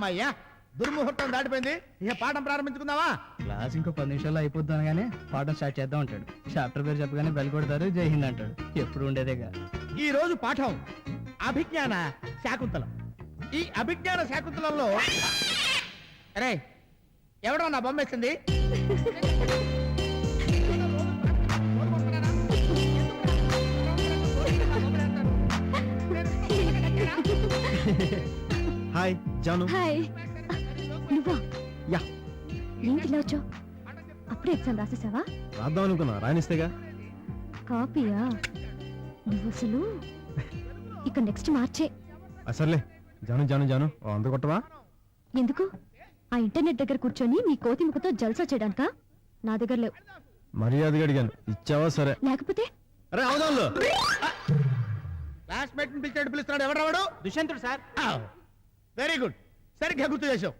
అమ్మయ్యా, దుర్ముహూర్తం దాటిపోయింది. ఇక పాఠం ప్రారంభించుకుందామా? క్లాస్ ఇంకో 10 నిమిషాల్లో అయిపోద్ది అనగానే పాఠం స్టార్ట్ చేద్దాం అంటాడు. చాప్టర్ పేరు చెప్పగానే బెల్ కొడతారు, జై హింద్ అంటాడు. ఎప్పుడు ఉండేదేగా. ఈ రోజు పాఠం అభిజ్ఞాన శాకుంతలం. ఈ అభిజ్ఞాన శాకుంతలంలో అరే ఎవడో నా బొమ్మ వేసింది. హాయ్ జాను. హాయ్. నువ్వా? యా. ఏంటి ఇలా వచ్చావు? అప్పుడే ఎగ్జామ్ రాసేసావా? రాద్దాం అనుకున్నా, రానిస్తేగా. కాపీయా? నువ్వు అసలు ఇక నెక్స్ట్ మార్చే. అసలే జాను జాను జాను అంత కొట్టవా? ఎందుకు? ఆ ఇంటర్నెట్ దగ్గర కూర్చొని మీ కోతి ముఖతో జల్సా చేయడానికా? నా దగ్గర లేవు. మర్యాదగా అడిగాను, ఇచ్చావా? సరే. లేకపోతే అరే అవుదాంలో క్లాస్మేట్ ని పిలిచాడు, పిలుస్తున్నాడు. ఎవడు రావడు? దుష్యంతుడు సార్. వెరీ గుడ్, సరిగ్గా గుర్తు చేసావు.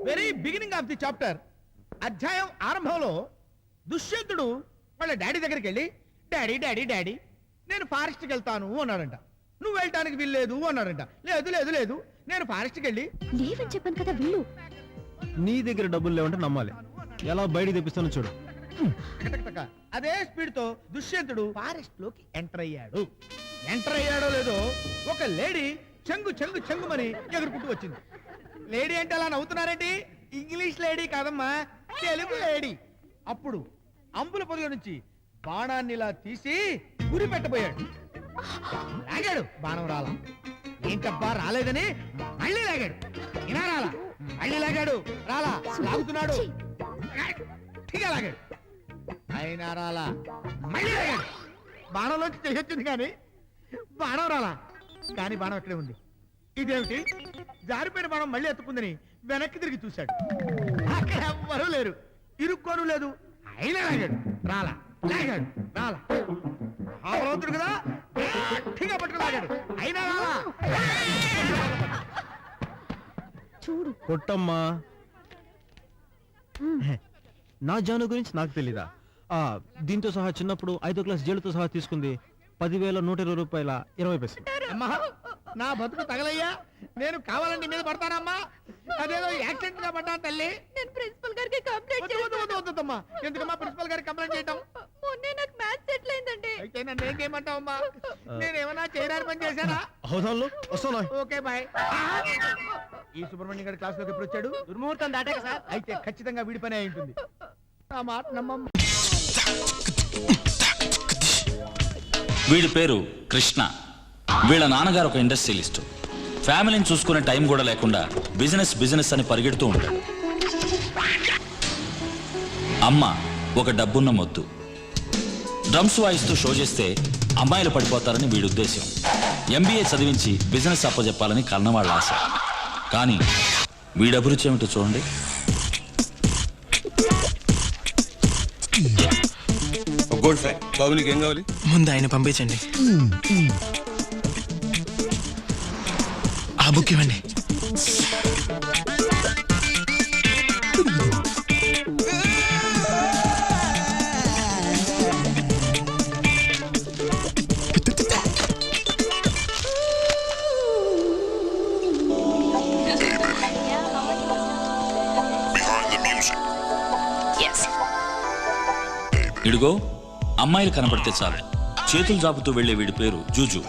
Very beginning of the chapter, అధ్యాయం ఆరంభంలో దుష్యంతుడు వాళ్ళ డాడీ దగ్గరికి వెళ్ళి డాడీ డాడీ డాడీ నేను ఫారెస్ట్కి వెళ్తాను అన్నాడంట. నువ్వు వెళ్ళటానికి వీల్లేదు అన్నాడంట. లేదు లేదు లేదు నేను ఫారెస్ట్కి వెళ్ళి లేవని చెప్పాను కదా, వెళ్ళు. నీ దగ్గర డబ్బులు లేవంటే నమ్మాలి. ఎలా బయటికి తెప్పిస్తానో చూడు. టకటకటక. అదే స్పీడ్ తో దుష్యంతుడు ఫారెస్ట్ లోకి ఎంటర్ అయ్యాడు. ఎంటర్ అయ్యాడో లేదో ఒక లేడీ చెంగు చెంగు చెంగుమని ఎగురుకుంటూ వచ్చింది. లేడీ అంటే అలా నవ్వుతున్నారేంటి? ఇంగ్లీష్ లేడీ కాదమ్మా, తెలుగు లేడీ. అప్పుడు అంబుల పొదిలో నుంచి బాణాన్ని ఇలా తీసి గురి పెట్టబోయాడు. లాగాడు, బాణం రాలా. ఏంటబ్బా రాలేదని మళ్ళీ లాగాడు. ఇలా రాలా, మళ్ళీ లాగాడు, రాలా. లాగుతున్నాడు, గట్టిగా లాగాడు, అయినా రాలా. మళ్ళీ లాగాడు, బాణంలోంచి చేయొచ్చింది కానీ బాణం రాలా. కానీ బాణం అక్కడే ఉంది. ఇదేమిటి, జారిపోయిన బాణం మళ్ళీ ఎత్తుకుందని వెనక్కి తిరిగి చూశాడు. అక్కడ ఎవ్వరూ లేరు, ఇరుక్కోను లేదు. అయినా లాగాడు, రాలా. లాగాడు, రాలా. ఆ బలవంతుడు కదా, గట్టిగా పట్టుకు లాగాడు, అయినా రాలా. చూడు. కొట్టమ్మా. నా జాను గురించి నాకు తెలీదా? దీంతో సహా చిన్నప్పుడు 5వ క్లాస్ జైలుతో సహా తీసుకుంది 10,120 రూపాయల 20 పైసలు. అమ్మా నా బతుకు తగలయ్యా, నేను కావాలండి మీద పడతానమ్మా. అదేదో యాక్సిడెంట్ గా పడ్డాను తల్లి. నేను ప్రిన్సిపల్ గారికి కంప్లైంట్ వద్దమ్మా. ఎందుకమ్మా ప్రిన్సిపల్ గారికి కంప్లైంట్ చేయటం? మొన్నే నాకు మ్యాథ్స్ సెటిల్ అయిందండి. అయితే నన్ను ఏం చేయమంటావమ్మా? నేనేమన్నా చేయడానికి పని చేశానా? అవుదాంలో వస్తున్నా. Okay bye. ఈ సుబ్రహ్మణ్యం గారి క్లాస్ లోకి ఎప్పుడు వచ్చాడు? దుర్ముహూర్తం దాటాక సార్. అయితే ఖచ్చితంగా వీడి పని అయి ఉంటుంది. ఆ మాట నమ్మమ్మ. వీడి పేరు కృష్ణ. వీళ్ళ నాన్నగారు ఒక ఇండస్ట్రియలిస్ట్. ఫ్యామిలీని చూసుకునే టైం కూడా లేకుండా బిజినెస్ బిజినెస్ అని పరిగెడుతూ ఉంటాడు. అమ్మ ఒక డబ్బున్న మొద్దు. డ్రమ్స్ వాయిస్తూ షో చేస్తే అమ్మాయిలు పడిపోతారని వీడి ఉద్దేశం. MBA చదివించి బిజినెస్ అప్పచెప్పాలని కన్నవాళ్ళ ఆశ. కానీ వీడి అభిరుచి ఏమిటో చూడండి. గోల్డ్ ఫ్రై బాబునికి ఏం కావాలి? ముందు ఆయన పంపించండి. ఆ బుక్ ఇవ్వండి. ఇడుగో అమ్మాయిలు కనపడితే చాలు చేతులు జాపుతూ వెళ్లే వీడి పేరు జూజు.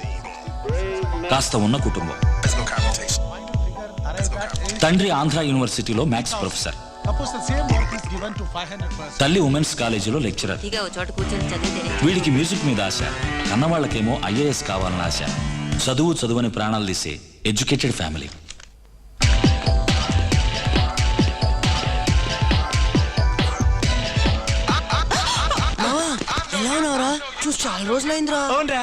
కాస్త ఉన్న కుటుంబం. తండ్రి ఆంధ్ర యూనివర్సిటీలో మ్యాథ్స్ ప్రొఫెసర్, తల్లి ఉమెన్స్ కాలేజీలో లెక్చరర్. వీడికి మ్యూజిక్ మీద ఆశ, కన్నవాళ్లకేమో IAS కావాలని ఆశ. చదువు చదువుని ప్రాణాలు తీసే ఎడ్యుకేటెడ్ ఫ్యామిలీ. చూసి చాలా రోజులైందిరా. అవునరా.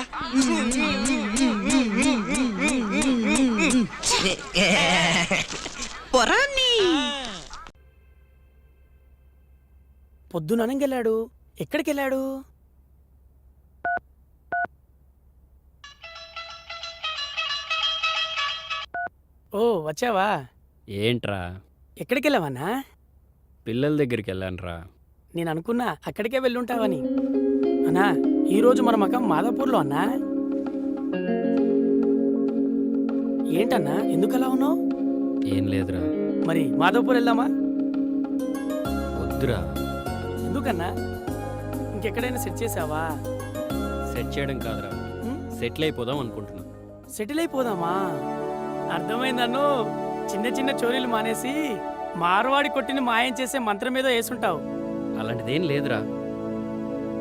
పొద్దున అనంగెళ్ళాడు. ఎక్కడికి వెళ్ళాడు? ఓ వచ్చావా? ఏంట్రా? ఎక్కడికి వెళ్ళావన్నా? పిల్లల దగ్గరికి వెళ్ళానురా. నేను అనుకున్నా అక్కడికే వెళ్ళుంటావని. అన్నా ఈరోజు మన మకం మాదాపూర్లో అన్నా. ఏంటన్నా ఎందుకలా ఉన్నావు? ఏం లేదురా. మరి మాధవపూర్ వెళ్దామా? వద్దురా. ఎందుకన్నా? ఇంకెక్కడైనా సెట్ చేసావా? సెట్ చేయడం కాదురా, సెటిల్ అయిపోదాం అనుకుంటున్నా. సెటిల్ అయిపోదామా? అర్థమైందన్ను. చిన్న చిన్న చోరీలు మానేసి మార్వాడి కొట్టిని మాయం చేసే మంత్రం మీద వేసుంటావు. అలాంటిదేం లేదురా.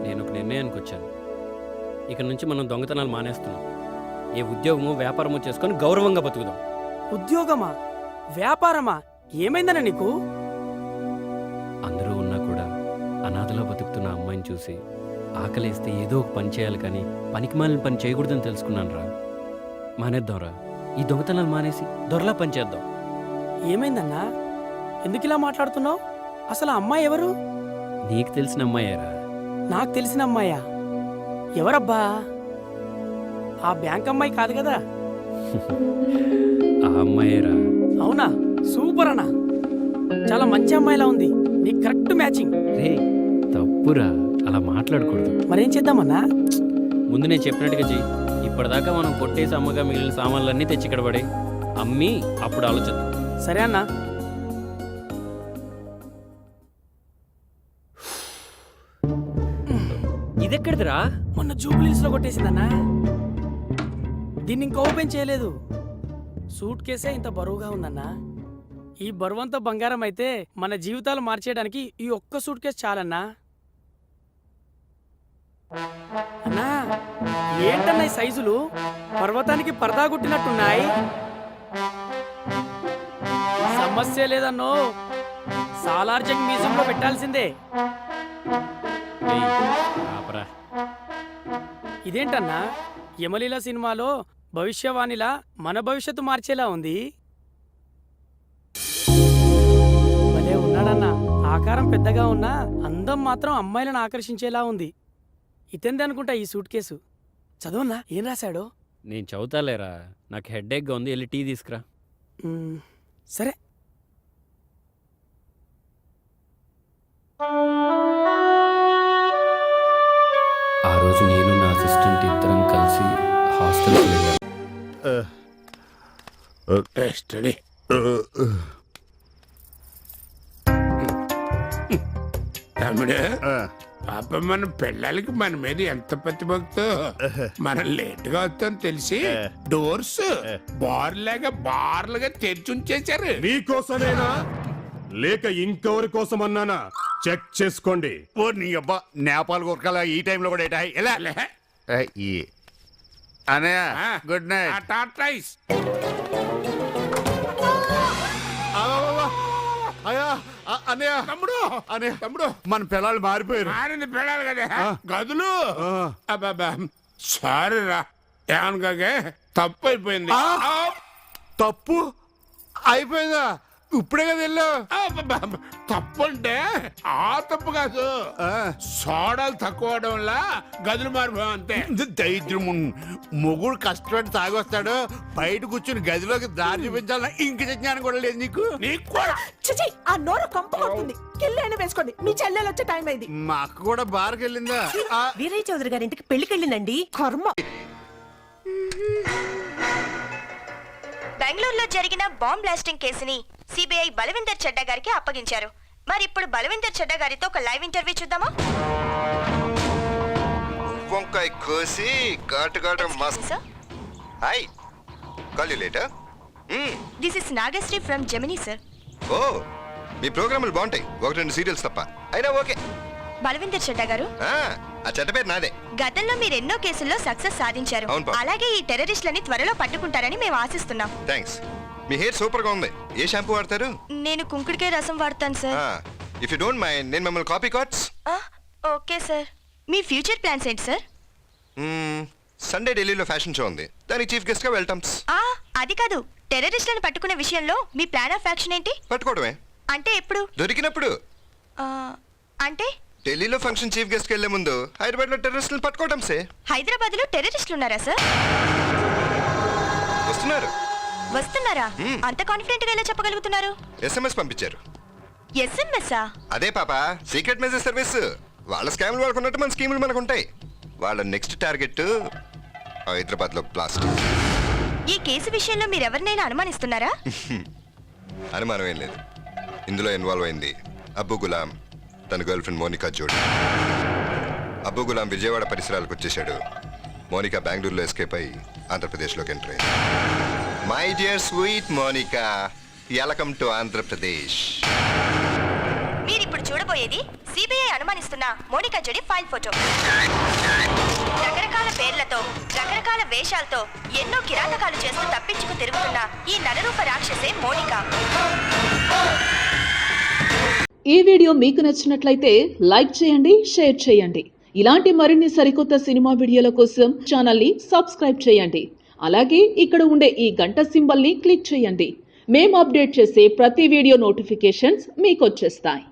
నేను ఒక నిర్ణయానికి వచ్చాను. ఇక నుంచి మనం దొంగతనాలు మానేస్తున్నాం. ఏ ఉద్యోగము వ్యాపారము చేసుకొని గౌరవంగా బతుకుదాం. ఉద్యోగమా? వ్యాపారమా? ఏమైందన్న నీకు? అందరూ ఉన్నా కూడా అనాథలా బతుకుతున్న అమ్మాయిని చూసి ఆకలేస్తే ఏదో ఒక పని చేయాలి, కానీ పనికి మాలిన పని చేయకూడదని తెలుసుకున్నాను రా. మానేద్దాంరా. ఈ దొంగతనాలు మానేసి దొరలా పని చేద్దాం. ఏమైందన్నా? ఎందుకు ఇలా మాట్లాడుతున్నావు? అసలు ఆ అమ్మాయి ఎవరు? నీకు తెలిసిన అమ్మాయేరా. నాకు తెలిసిన అమ్మాయా? ఎవరబ్బా? ఆ బ్యాంక్ అమ్మాయి కాదు కదా? ఆ అమ్మాయేరా. అవునా? సూపర్ అన్నా. చాలా మంచి అమ్మాయిలా ఉంది. నీకు కరెక్ట్ మ్యాచింగ్. రే తప్పురా, అలా మాట్లాడకూడదు. మరేం చేద్దామన్నా? ముందు నేను చెప్పినట్టుగా చెయ్యి. ఇప్పటిదాకా మనం కొట్టేసి అమ్మగా మిగిలిన సామాన్లన్నీ తెచ్చి ఇక్కడ పడే అమ్మి అప్పుడు ఆలోచిద్దాం. సరే అన్నా. ఇదెక్కడిదిరా? మొన్న జూబ్లీస్ లో కొట్టేసిందన్నా. దీన్ని ఇంకా ఓపెన్ చేయలేదు. సూట్ కేసే ఇంత బరువుగా ఉందన్నా. ఈ బరువంతా బంగారం అయితే మన జీవితాలు మార్చేయడానికి ఈ ఒక్క సూట్ కేసు చాలన్నా. అన్నా ఏంటన్నా ఈ సైజులు? పర్వతానికి పరదా గుట్టినట్టున్నాయి. సమస్య లేదన్నో. సాలార్జంగ్ మ్యూజియంలో పెట్టాల్సిందే. ఏయ్, ఆపరా. ఇదేంటన్నా? యమలీల సినిమాలో భవిష్యవాణిలా మన భవిష్యత్తు మార్చేలా ఉంది. భలే ఉన్నాడన్నా. ఆకారం పెద్దగా ఉన్నా అందం మాత్రం అమ్మాయిలను ఆకర్షించేలా ఉంది. ఇతంది అనుకుంటా ఈ సూట్ కేసు. చదవన్నా, ఏం రాశాడో? నేను చదువుతాలేరా. నాకు హెడ్ఏక్గా ఉంది, వెళ్ళి టీ తీసుకురా. సరే. ఆ రోజు నేను నా అసిస్టెంట్ ఇద్దరం కలిసి హాస్టల్కి వెళ్ళాం. స్టడీ తమ్ముడు, పాప మన పిల్లలకి మన మీద ఎంత ప్రతిభక్తో. మనం లేట్ గా వస్తాం తెలిసి డోర్స్ బార్లుగా తెరిచి ఉంచేశారు. మీకోసమేనా లేక ఇంకెవరి కోసం అన్నానా? చెక్ చేసుకోండి. ఓ నీ అబ్బా, నేపాల్ గురకాల ఈ టైంలో కూడా ఏటా? ఎలా అనయ్య, గుడ్ నైట్. టాటాయిస్ అయ్యా అన్నయ్య, తమ్ముడు అన్నయ్య, తమ్ముడు మన పిల్లలు మారిపోయారు. మారింది పెళ్ళాలి కదా గదులు. అబ్బాబా సారీ రా, ఏమనుకోకే, తప్పు అయిపోయింది. తప్పు అయిపోయిందా? ఇప్పుడే కదా వెళ్ళావు. తప్పు అంటే ఆ తప్పు కాదు, సోడాలు తక్కువ అవడం వల్ల గదులు మారిపోయాం అంతే. దైద్యం. మొగుడు కష్టపడి తాగొస్తాడు, బయట కూర్చుని గదిలోకి దారి చూపించాలన్నా ఇంక జ్ఞానం కూడా లేదు నీకు. నీకు కూడా చిచి, ఆ నోరు కంపు కొడుతుంది. కిల్లైనా వేసుకోండి, మీ చెల్లెలు వచ్చే టైం అయింది. మా అక్క కూడా బార్కి వెళ్ళిందా? వీరయ్య చౌదరి గారి ఇంటికి పెళ్లికెళ్ళిందండి. కర్మ. బెంగళూరులో జరిగిన బాంబ్ బ్లాస్టింగ్ కేసుని సిబిఐ బలవిందర్ చెడ్డా గారికి అప్పగించారు. మరి ఇప్పుడు బలవిందర్ చెడ్డా గారితో ఒక లైవ్ ఇంటర్వ్యూ చూద్దామా? వంకాయ కోసి ఘాటు మస్త్. Hi, call you later. This is Nagasri from Gemini sir. ఓ, మీ ప్రోగ్రాములు బాగుంటాయి, ఒకటి రెండు సీరియల్స్ తప్ప. అయినా ఓకే. బలవిందర్ చెడ్డా గారు, ఆ చెడ్డ పేరు నాదే. గతంలో మీరు ఎన్నో కేసుల్లో సక్సెస్ సాధించారు. అలాగే ఈ టెర్రరిస్టులని త్వరలో పట్టుకుంటారని మేము ఆశిస్తున్నాం. థ్యాంక్స్. మీ హెయిర్ సూపర్ గా ఉంది. ఏ షాంపూ వాడతారు? నేను కుంకుడికాయ రసం వాడతాను sir. If you don't mind, నేను మిమ్మల్ని కాపీ కార్డ్స్. Okay sir. మీ ఫ్యూచర్ ప్లాన్స్ ఏంటి సార్? సండే ఢిల్లీలో ఫ్యాషన్ షో ఉంది, దానికి చీఫ్ గెస్ట్ గా వెళ్తాం. అది కాదు, టెర్రరిస్టులను పట్టుకునే విషయంలో మీ ప్లాన్ ఆఫ్ యాక్షన్ ఏంటి? పట్టుకోవడమే. అంటే ఎప్పుడు? దొరికినప్పుడు. అంటే ఢిల్లీలో ఫంక్షన్ చీఫ్ గెస్ట్ వెళ్లే ముందు హైదరాబాద్ లో టెర్రరిస్టులు పట్టుకోవడం. హైదరాబాద్ లో టెర్రరిస్టులు ఉన్నారా సార్? వస్తున్నారా? అంత కాన్ఫిడెంట్ గా ఎలా చెప్పగలుగుతున్నారు? SMS పంపించారు. SMS? అదే పాప, సీక్రెట్ మెసేజ్ సర్వీస్. వాళ్ళ స్కామ్లు వాళ్ళకున్నట్టు మన స్కీములు మనకు ఉంటాయి. వాళ్ళ నెక్స్ట్ టార్గెట్ హైదరాబాద్ లో బ్లాస్ట్. ఈ కేసు విషయంలో మీరెవరినైనా అనుమానిస్తున్నారా? అనుమానం ఏం లేదు, ఇందులో ఇన్వాల్వ్ అయింది అబ్బు గులాం, తన గర్ల్ ఫ్రెండ్ మోనికా జోడి. అబ్బు గులాం విజయవాడ పరిసరాలకు వచ్చేసాడు. మోనికా బెంగళూరులో ఎస్కేప్ అయి ఆంధ్రప్రదేశ్లోకి ఎంటర్ అయింది. My dear sweet Monika, welcome to Andhra Pradesh. మీరిప్పుడు చూడబోయేది సిబిఐ అనుమానిస్తున్న మోనికా జోడి ఫైల్ ఫోటో. రకరకాల పేర్లతో రకరకాల వేషాలతో ఎన్నో కిరాతకాలు చేస్తూ తప్పించుకు తిరుగుతున్న ఈ నరరూప రాక్షసే మోనికా. ఈ వీడియో మీకు నచ్చినట్లయితే లైక్ చేయండి, షేర్ చేయండి. ఇలాంటి మరిన్ని సరికొత్త సినిమా వీడియోల కోసం ఛానల్ని సబ్స్క్రైబ్ చేయండి. అలాగే ఇక్కడ ఉండే ఈ గంట సింబల్ని క్లిక్ చేయండి. మేము అప్డేట్ చేసే ప్రతి వీడియో నోటిఫికేషన్స్ మీకు వచ్చేస్తాయి.